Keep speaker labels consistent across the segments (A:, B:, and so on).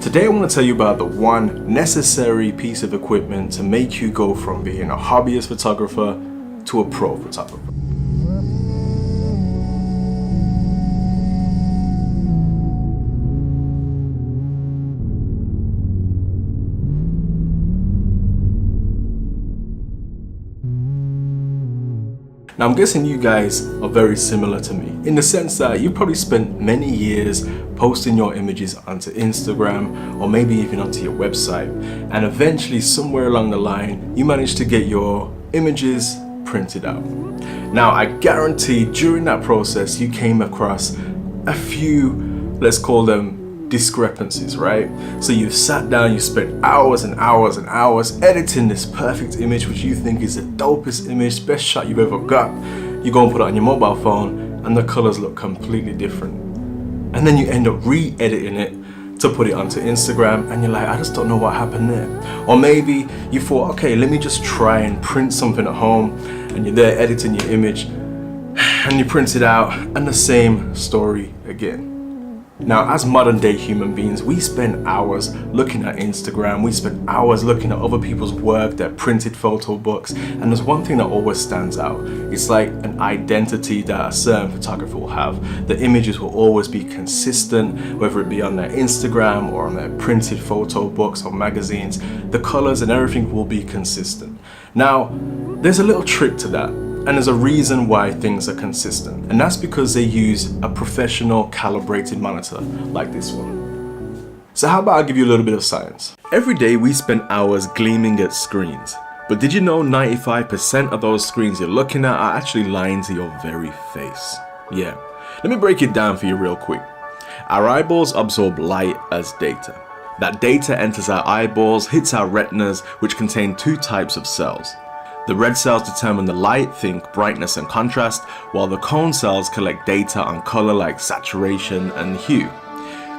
A: Today I want to tell you about the one necessary piece of equipment to make you go from being a hobbyist photographer to a pro photographer. Now I'm guessing you guys are very similar to me in the sense that you probably spent many years posting your images onto Instagram or maybe even onto your website, and eventually somewhere along the line you managed to get your images printed out. Now I guarantee during that process you came across a few, let's call them discrepancies, right? So you've sat down, you spent hours and hours and hours editing this perfect image which you think is the dopest image, best shot you've ever got. You go and put it on your mobile phone and the colors look completely different, and then you end up re-editing it to put it onto Instagram and you're like, I just don't know what happened there. Or maybe you thought, okay, let me just try and print something at home, and you're there editing your image and you print it out and the same story again. Now, as modern day human beings, we spend hours looking at Instagram, we spend hours looking at other people's work, their printed photo books, and there's one thing that always stands out. It's like an identity that a certain photographer will have. The images will always be consistent, whether it be on their Instagram or on their printed photo books or magazines. The colors and everything will be consistent. Now, there's a little trick to that. And there's a reason why things are consistent, and that's because they use a professional calibrated monitor like this one. So how about I give you a little bit of science? Every day we spend hours gleaming at screens, but did you know 95% of those screens you're looking at are actually lying to your very face? Yeah, let me break it down for you real quick. Our eyeballs absorb light as data. That data enters our eyeballs, hits our retinas, which contain two types of cells. The red cells determine the light, think brightness and contrast, while the cone cells collect data on color like saturation and hue.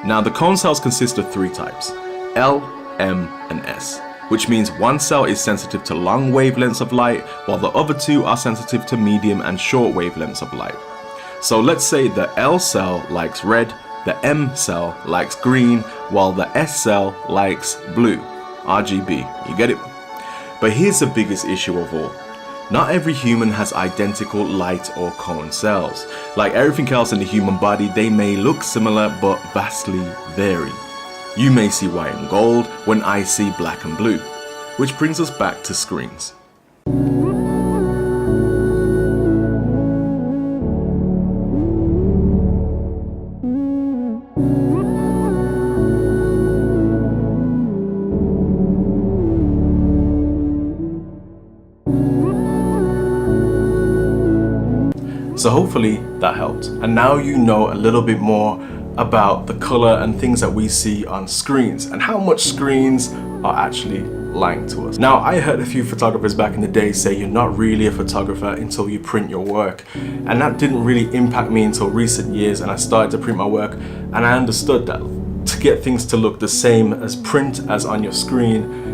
A: Now the cone cells consist of three types, L, M, and S, which means one cell is sensitive to long wavelengths of light, while the other two are sensitive to medium and short wavelengths of light. So let's say the L cell likes red, the M cell likes green, while the S cell likes blue, RGB, you get it? But here's the biggest issue of all. Not every human has identical light or cone cells. Like everything else in the human body, they may look similar but vastly vary. You may see white and gold when I see black and blue. Which brings us back to screens. So hopefully that helped, and now you know a little bit more about the color and things that we see on screens and how much screens are actually lying to us. Now, I heard a few photographers back in the day say you're not really a photographer until you print your work, and that didn't really impact me until recent years, and I started to print my work and I understood that to get things to look the same as print as on your screen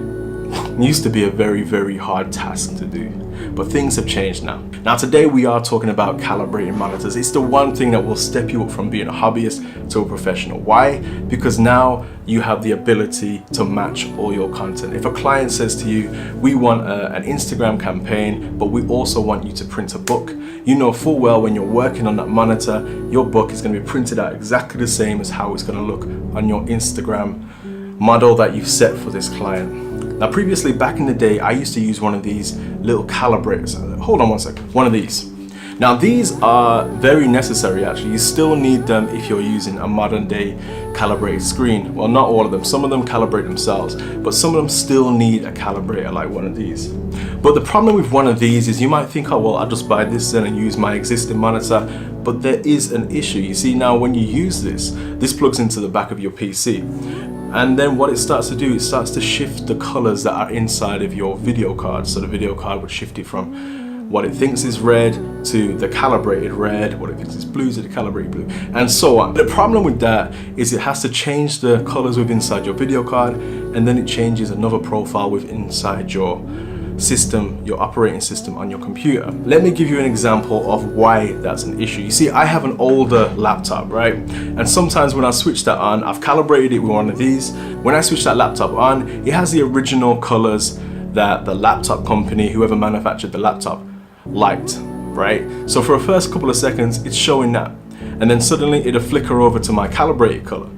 A: used to be a very hard task to do, but things have changed now. Now today we are talking about calibrating monitors. It's the one thing that will step you up from being a hobbyist to a professional. Why? Because now you have the ability to match all your content. If a client says to you, we want an Instagram campaign, but we also want you to print a book, you know full well when you're working on that monitor, your book is going to be printed out exactly the same as how it's going to look on your Instagram model that you've set for this client. Now previously, back in the day, I used to use one of these little calibrators. Hold on one second, one of these. Now these are very necessary actually. You still need them if you're using a modern day calibrated screen. Well, not all of them, some of them calibrate themselves, but some of them still need a calibrator like one of these. But the problem with one of these is you might think, oh well, I'll just buy this then and use my existing monitor, but there is an issue. You see, now when you use this plugs into the back of your PC. And then what it starts to do, it starts to shift the colors that are inside of your video card. So the video card would shift it from what it thinks is red to the calibrated red, what it thinks is blue to the calibrated blue, and so on. The problem with that is it has to change the colors within inside your video card, and then it changes another profile within inside your system, your operating system on your computer. Let me give you an example of why that's an issue. You see, I have an older laptop, right? And sometimes when I switch that on, I've calibrated it with one of these. When I switch that laptop on, it has the original colors that the laptop company, whoever manufactured the laptop, liked, right? So for the first couple of seconds, it's showing that. And then suddenly it'll flicker over to my calibrated color.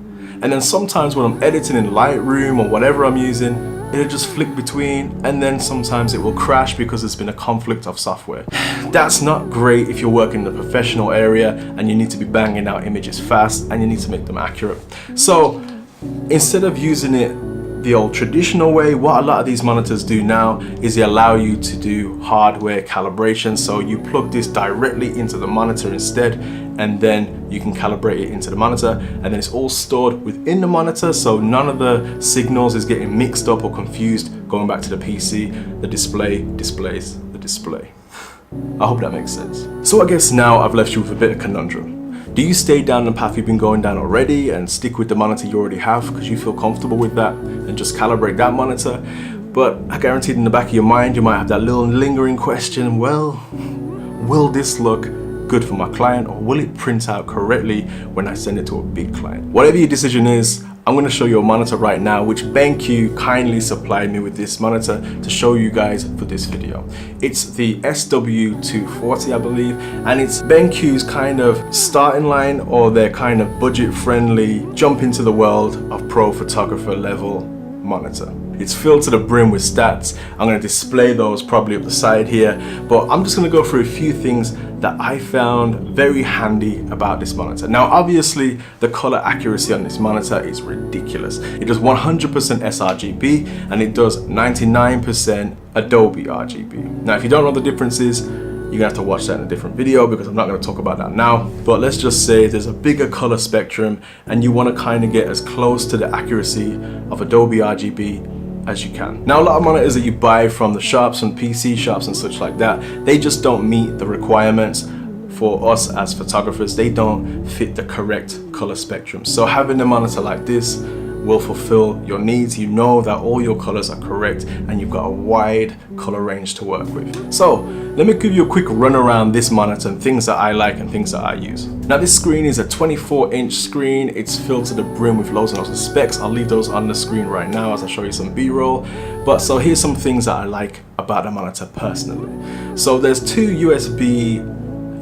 A: And then sometimes when I'm editing in Lightroom or whatever I'm using, it'll just flick between, and then sometimes it will crash because there's been a conflict of software. That's not great if you're working in the professional area and you need to be banging out images fast and you need to make them accurate. So instead of using it the old traditional way, what a lot of these monitors do now is they allow you to do hardware calibration. So you plug this directly into the monitor instead, and then you can calibrate it into the monitor, and then it's all stored within the monitor, so none of the signals is getting mixed up or confused going back to the PC. The display displays the display. I hope that makes sense. So I guess now I've left you with a bit of conundrum. Do you stay down the path you've been going down already and stick with the monitor you already have because you feel comfortable with that and just calibrate that monitor? But I guarantee in the back of your mind you might have that little lingering question, well, will this look good for my client, or will it print out correctly when I send it to a big client? Whatever your decision is, I'm going to show you a monitor right now, which BENQ kindly supplied me with this monitor to show you guys for this video. It's the SW240, I believe, and it's BENQ's kind of starting line, or their kind of budget-friendly jump into the world of pro photographer level monitor. It's filled to the brim with stats. I'm going to display those probably up the side here, but I'm just going to go through a few things that I found very handy about this monitor. Now obviously the color accuracy on this monitor is ridiculous. It does 100% sRGB and it does 99% Adobe RGB. Now if you don't know the differences, you're gonna have to watch that in a different video because I'm not gonna talk about that now. But let's just say there's a bigger color spectrum and you wanna kind of get as close to the accuracy of Adobe RGB as you can. Now a lot of monitors that you buy from the shops and PC shops and such like that, they just don't meet the requirements for us as photographers. They don't fit the correct color spectrum. So having a monitor like this will fulfill your needs. You know that all your colors are correct and you've got a wide color range to work with. So let me give you a quick run around this monitor and things that I like and things that I use. Now this screen is a 24-inch screen. It's filled to the brim with loads and loads of specs. I'll leave those on the screen right now as I show you some B-roll. But so here's some things that I like about the monitor personally. So there's two USB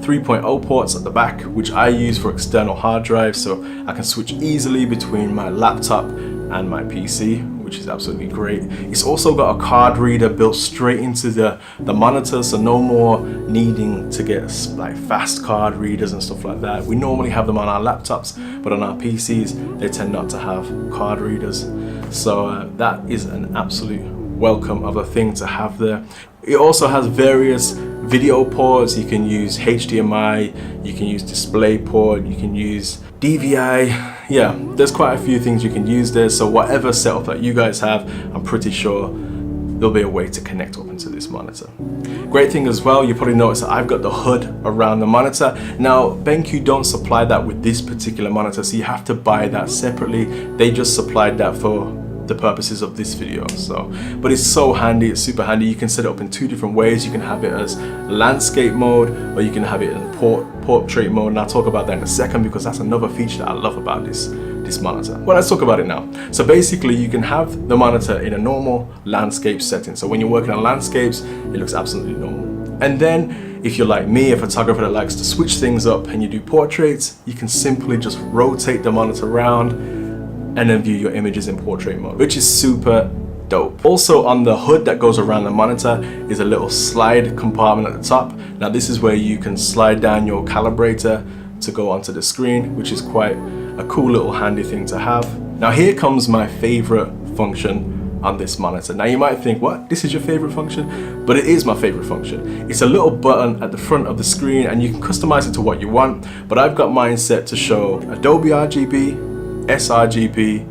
A: 3.0 ports at the back, which I use for external hard drives, so I can switch easily between my laptop and my PC, which is absolutely great. It's also got a card reader built straight into the monitor, so no more needing to get like fast card readers and stuff like that. We normally have them on our laptops, but on our PCs, they tend not to have card readers. So that is an absolute welcome of a thing to have there. It also has various video ports. You can use HDMI, you can use DisplayPort, you can use DVI. Yeah, there's quite a few things you can use there. So whatever setup that you guys have, I'm pretty sure there'll be a way to connect up into this monitor. Great thing as well, you probably noticed that I've got the hood around the monitor. Now BENQ don't supply that with this particular monitor, so you have to buy that separately. They just supplied that for the purposes of this video. So, but it's so handy, it's super handy. You can set it up in two different ways. You can have it as landscape mode, or you can have it in portrait mode, and I'll talk about that in a second because that's another feature that I love about this monitor. Well, let's talk about it now. So basically you can have the monitor in a normal landscape setting. So when you're working on landscapes, it looks absolutely normal. And then if you're like me, a photographer that likes to switch things up and you do portraits, you can simply just rotate the monitor around and then view your images in portrait mode, which is super dope. Also on the hood that goes around the monitor is a little slide compartment at the top. Now this is where you can slide down your calibrator to go onto the screen, which is quite a cool little handy thing to have. Now here comes my favorite function on this monitor. Now you might think, what? This is your favorite function? But it is my favorite function. It's a little button at the front of the screen and you can customize it to what you want, but I've got mine set to show Adobe RGB, sRGB,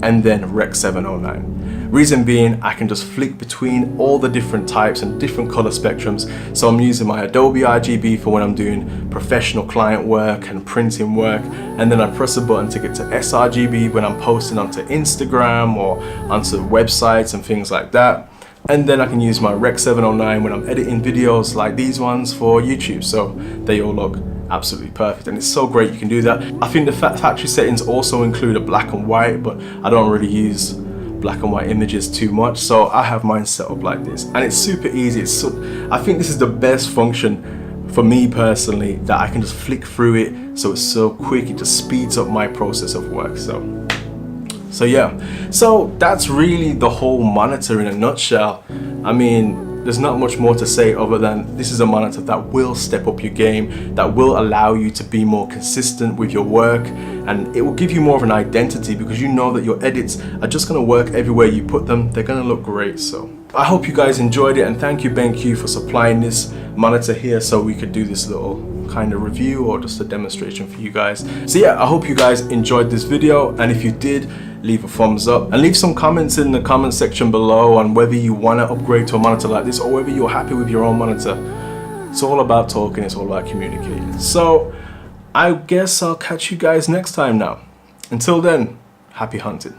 A: and then Rec 709. Reason being, I can just flick between all the different types and different color spectrums. So I'm using my Adobe RGB for when I'm doing professional client work and printing work, and then I press a button to get to sRGB when I'm posting onto Instagram or onto websites and things like that. And then I can use my Rec 709 when I'm editing videos like these ones for YouTube, so they all look absolutely perfect, and it's so great you can do that. I think the factory settings also include a black and white, but I don't really use black and white images too much, so I have mine set up like this, and it's super easy. I think this is the best function for me personally, that I can just flick through it, so it's so quick, it just speeds up my process of work. So yeah, so that's really the whole monitor in a nutshell. I mean, there's not much more to say other than this is a monitor that will step up your game, that will allow you to be more consistent with your work, and it will give you more of an identity because you know that your edits are just going to work everywhere you put them. They're going to look great. So I hope you guys enjoyed it, and thank you BENQ for supplying this monitor here so we could do this little kind of review or just a demonstration for you guys. So yeah, I hope you guys enjoyed this video, and if you did, leave a thumbs up and leave some comments in the comment section below on whether you want to upgrade to a monitor like this or whether you're happy with your own monitor. It's all about talking, it's all about communicating. So I guess I'll catch you guys next time now. Until then, happy hunting.